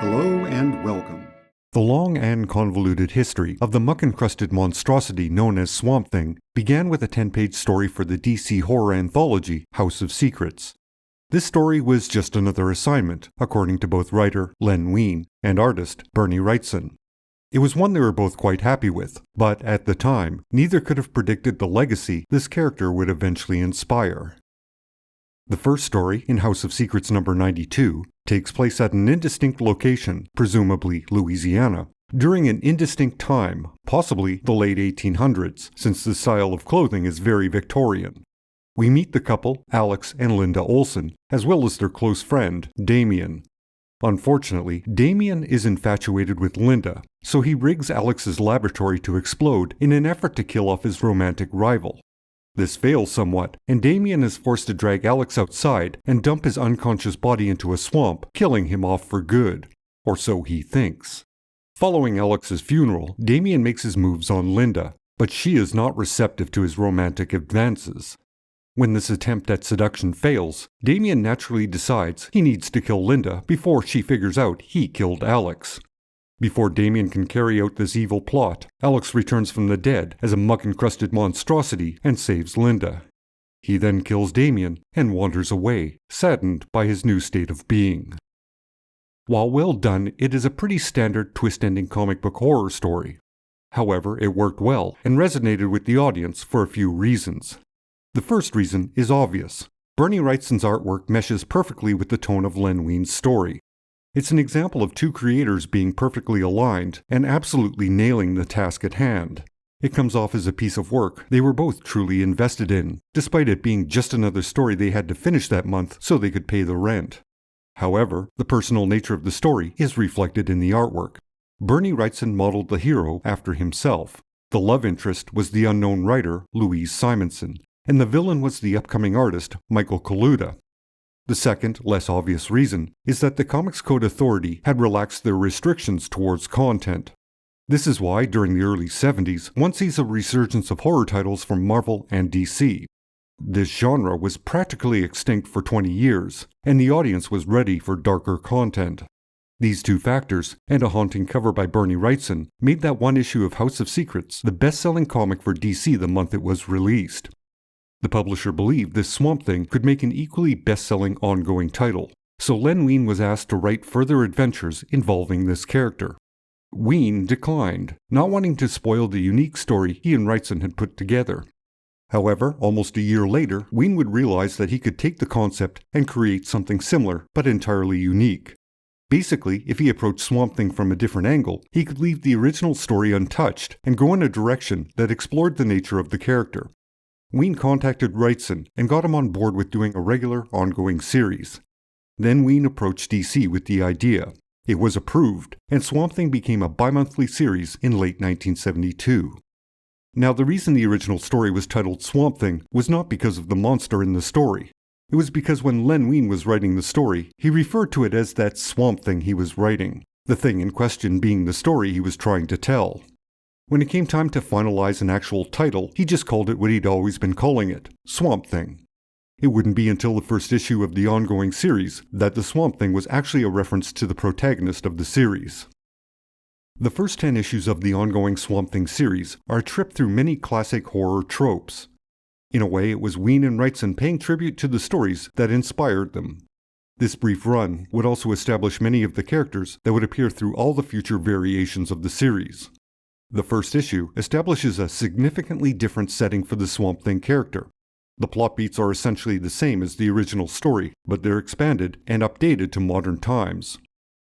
Hello and welcome. The long and convoluted history of the muck-encrusted monstrosity known as Swamp Thing began with a 10-page story for the DC horror anthology House of Secrets. This story was just another assignment, according to both writer Len Wein and artist Bernie Wrightson. It was one they were both quite happy with, but at the time, neither could have predicted the legacy this character would eventually inspire. The first story, in House of Secrets number 92, takes place at an indistinct location, presumably Louisiana, during an indistinct time, possibly the late 1800s, since the style of clothing is very Victorian. We meet the couple, Alex and Linda Olson, as well as their close friend, Damien. Unfortunately, Damien is infatuated with Linda, so he rigs Alex's laboratory to explode in an effort to kill off his romantic rival. This fails somewhat, and Damien is forced to drag Alex outside and dump his unconscious body into a swamp, killing him off for good. Or so he thinks. Following Alex's funeral, Damien makes his moves on Linda, but she is not receptive to his romantic advances. When this attempt at seduction fails, Damien naturally decides he needs to kill Linda before she figures out he killed Alex. Before Damien can carry out this evil plot, Alex returns from the dead as a muck-encrusted monstrosity and saves Linda. He then kills Damien and wanders away, saddened by his new state of being. While well done, it is a pretty standard twist-ending comic book horror story. However, it worked well and resonated with the audience for a few reasons. The first reason is obvious. Bernie Wrightson's artwork meshes perfectly with the tone of Len Wein's story. It's an example of two creators being perfectly aligned and absolutely nailing the task at hand. It comes off as a piece of work they were both truly invested in, despite it being just another story they had to finish that month so they could pay the rent. However, the personal nature of the story is reflected in the artwork. Bernie Wrightson modeled the hero after himself. The love interest was the unknown writer Louise Simonson, and the villain was the upcoming artist Michael Kaluta. The second, less obvious reason is that the Comics Code Authority had relaxed their restrictions towards content. This is why, during the early 70s, one sees a resurgence of horror titles from Marvel and DC. This genre was practically extinct for 20 years, and the audience was ready for darker content. These two factors, and a haunting cover by Bernie Wrightson, made that one issue of House of Secrets the best-selling comic for DC the month it was released. The publisher believed this Swamp Thing could make an equally best-selling ongoing title, so Len Wein was asked to write further adventures involving this character. Wein declined, not wanting to spoil the unique story he and Wrightson had put together. However, almost a year later, Wein would realize that he could take the concept and create something similar, but entirely unique. Basically, if he approached Swamp Thing from a different angle, he could leave the original story untouched and go in a direction that explored the nature of the character. Wein contacted Wrightson and got him on board with doing a regular, ongoing series. Then Wein approached DC with the idea. It was approved, and Swamp Thing became a bi-monthly series in late 1972. Now, the reason the original story was titled Swamp Thing was not because of the monster in the story. It was because when Len Wein was writing the story, he referred to it as that Swamp Thing he was writing, the thing in question being the story he was trying to tell. When it came time to finalize an actual title, he just called it what he'd always been calling it, Swamp Thing. It wouldn't be until the first issue of the ongoing series that the Swamp Thing was actually a reference to the protagonist of the series. The first 10 issues of the ongoing Swamp Thing series are a trip through many classic horror tropes. In a way, it was Wein and Wrightson paying tribute to the stories that inspired them. This brief run would also establish many of the characters that would appear through all the future variations of the series. The first issue establishes a significantly different setting for the Swamp Thing character. The plot beats are essentially the same as the original story, but they're expanded and updated to modern times.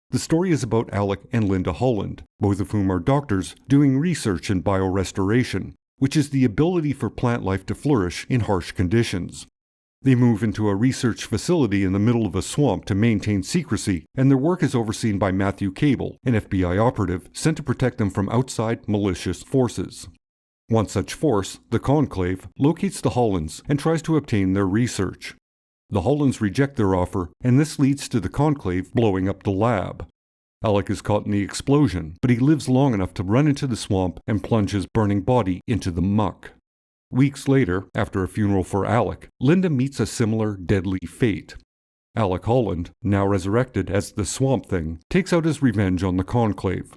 The story is about Alec and Linda Holland, both of whom are doctors doing research in biorestoration, which is the ability for plant life to flourish in harsh conditions. They move into a research facility in the middle of a swamp to maintain secrecy, and their work is overseen by Matthew Cable, an FBI operative sent to protect them from outside malicious forces. One such force, the Conclave, locates the Hollands and tries to obtain their research. The Hollands reject their offer, and this leads to the Conclave blowing up the lab. Alec is caught in the explosion, but he lives long enough to run into the swamp and plunge his burning body into the muck. Weeks later, after a funeral for Alec, Linda meets a similar deadly fate. Alec Holland, now resurrected as the Swamp Thing, takes out his revenge on the Conclave.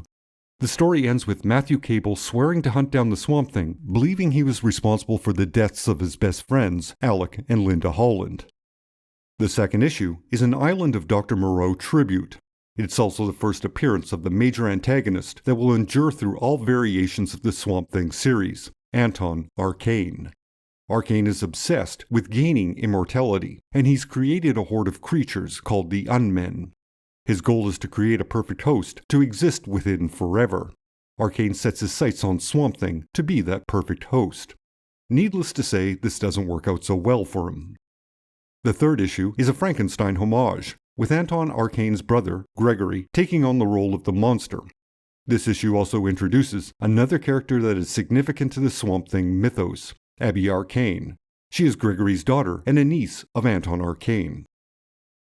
The story ends with Matthew Cable swearing to hunt down the Swamp Thing, believing he was responsible for the deaths of his best friends, Alec and Linda Holland. The second issue is an Island of Dr. Moreau tribute. It's also the first appearance of the major antagonist that will endure through all variations of the Swamp Thing series, Anton Arcane. Arcane is obsessed with gaining immortality, and he's created a horde of creatures called the Unmen. His goal is to create a perfect host to exist within forever. Arcane sets his sights on Swamp Thing to be that perfect host. Needless to say, this doesn't work out so well for him. The third issue is a Frankenstein homage, with Anton Arcane's brother, Gregory, taking on the role of the monster. This issue also introduces another character that is significant to the Swamp Thing mythos, Abby Arcane. She is Gregory's daughter and a niece of Anton Arcane.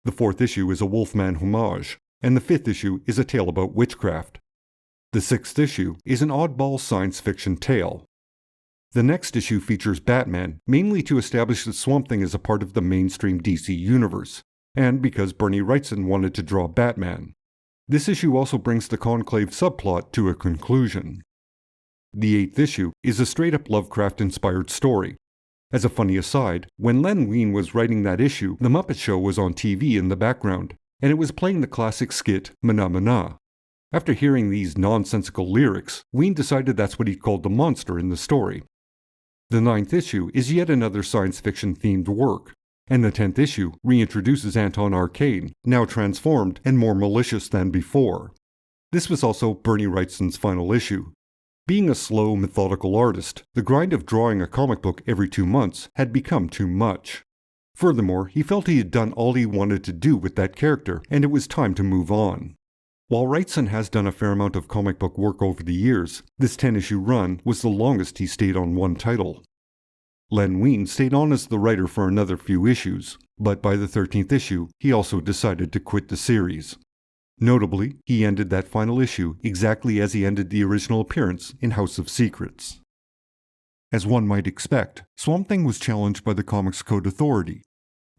The fourth issue is a Wolfman homage, and the fifth issue is a tale about witchcraft. The sixth issue is an oddball science fiction tale. The next issue features Batman, mainly to establish that Swamp Thing is a part of the mainstream DC universe, and because Bernie Wrightson wanted to draw Batman. This issue also brings the Conclave subplot to a conclusion. The eighth issue is a straight-up Lovecraft-inspired story. As a funny aside, when Len Wein was writing that issue, The Muppet Show was on TV in the background, and it was playing the classic skit Mana Mana. After hearing these nonsensical lyrics, Wein decided that's what he called the monster in the story. The ninth issue is yet another science fiction-themed work, and the 10th issue reintroduces Anton Arcane, now transformed and more malicious than before. This was also Bernie Wrightson's final issue. Being a slow, methodical artist, the grind of drawing a comic book every 2 months had become too much. Furthermore, he felt he had done all he wanted to do with that character, and it was time to move on. While Wrightson has done a fair amount of comic book work over the years, this 10-issue run was the longest he stayed on one title. Len Wein stayed on as the writer for another few issues, but by the 13th issue, he also decided to quit the series. Notably, he ended that final issue exactly as he ended the original appearance in House of Secrets. As one might expect, Swamp Thing was challenged by the Comics Code Authority.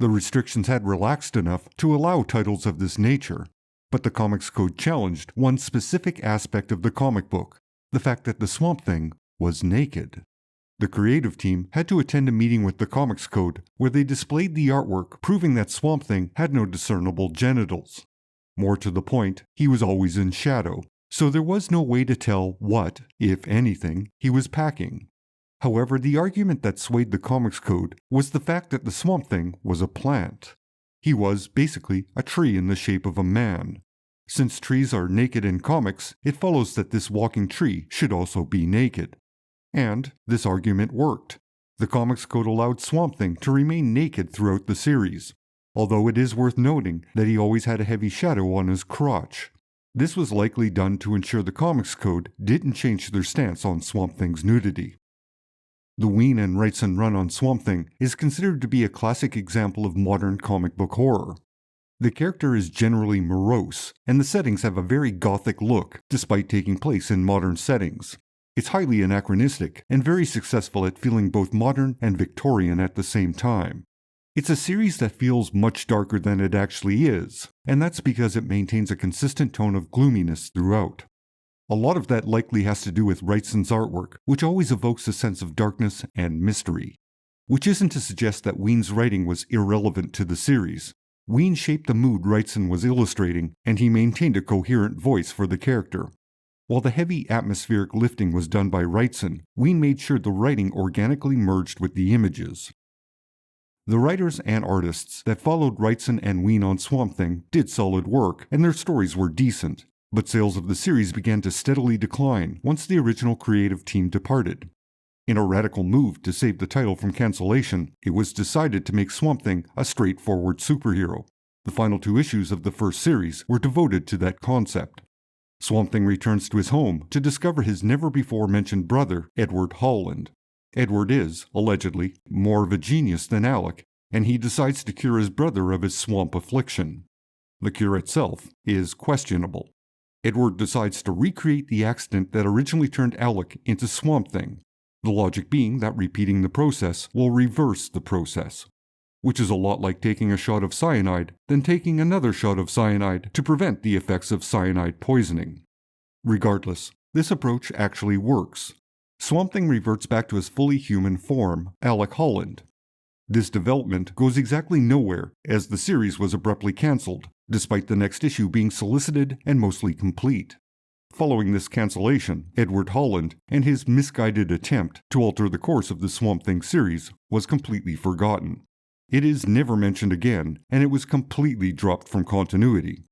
The restrictions had relaxed enough to allow titles of this nature, but the Comics Code challenged one specific aspect of the comic book, the fact that the Swamp Thing was naked. The creative team had to attend a meeting with the Comics Code where they displayed the artwork proving that Swamp Thing had no discernible genitals. More to the point, he was always in shadow, so there was no way to tell what, if anything, he was packing. However, the argument that swayed the Comics Code was the fact that the Swamp Thing was a plant. He was, basically, a tree in the shape of a man. Since trees are naked in comics, it follows that this walking tree should also be naked. And this argument worked. The Comics Code allowed Swamp Thing to remain naked throughout the series, although it is worth noting that he always had a heavy shadow on his crotch. This was likely done to ensure the Comics Code didn't change their stance on Swamp Thing's nudity. The Wein and Wrightson run on Swamp Thing is considered to be a classic example of modern comic book horror. The character is generally morose, and the settings have a very gothic look despite taking place in modern settings. It's highly anachronistic and very successful at feeling both modern and Victorian at the same time. It's a series that feels much darker than it actually is, and that's because it maintains a consistent tone of gloominess throughout. A lot of that likely has to do with Wrightson's artwork, which always evokes a sense of darkness and mystery. Which isn't to suggest that Wein's writing was irrelevant to the series. Wein shaped the mood Wrightson was illustrating, and he maintained a coherent voice for the character. While the heavy atmospheric lifting was done by Wrightson, Wein made sure the writing organically merged with the images. The writers and artists that followed Wrightson and Wein on Swamp Thing did solid work, and their stories were decent, but sales of the series began to steadily decline once the original creative team departed. In a radical move to save the title from cancellation, it was decided to make Swamp Thing a straightforward superhero. The final 2 issues of the first series were devoted to that concept. Swamp Thing returns to his home to discover his never-before-mentioned brother, Edward Holland. Edward is, allegedly, more of a genius than Alec, and he decides to cure his brother of his swamp affliction. The cure itself is questionable. Edward decides to recreate the accident that originally turned Alec into Swamp Thing, the logic being that repeating the process will reverse the process. which is a lot like taking a shot of cyanide, then taking another shot of cyanide to prevent the effects of cyanide poisoning. Regardless, this approach actually works. Swamp Thing reverts back to his fully human form, Alec Holland. This development goes exactly nowhere, as the series was abruptly cancelled, despite the next issue being solicited and mostly complete. Following this cancellation, Edward Holland and his misguided attempt to alter the course of the Swamp Thing series was completely forgotten. It is never mentioned again, and it was completely dropped from continuity.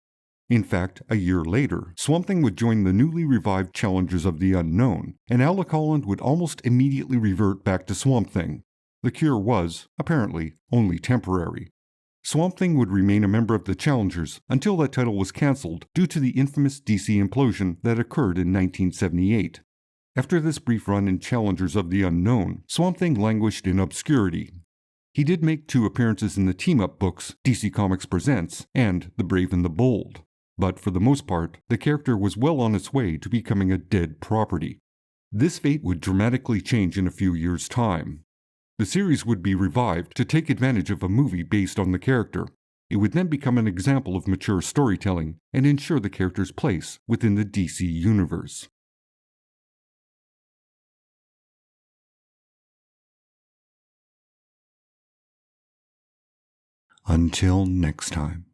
In fact, a year later, Swamp Thing would join the newly revived Challengers of the Unknown, and Alec Holland would almost immediately revert back to Swamp Thing. The cure was, apparently, only temporary. Swamp Thing would remain a member of the Challengers until that title was cancelled due to the infamous DC implosion that occurred in 1978. After this brief run in Challengers of the Unknown, Swamp Thing languished in obscurity. He did make 2 appearances in the team-up books DC Comics Presents and The Brave and the Bold, but for the most part, the character was well on its way to becoming a dead property. This fate would dramatically change in a few years' time. The series would be revived to take advantage of a movie based on the character. It would then become an example of mature storytelling and ensure the character's place within the DC universe. Until next time.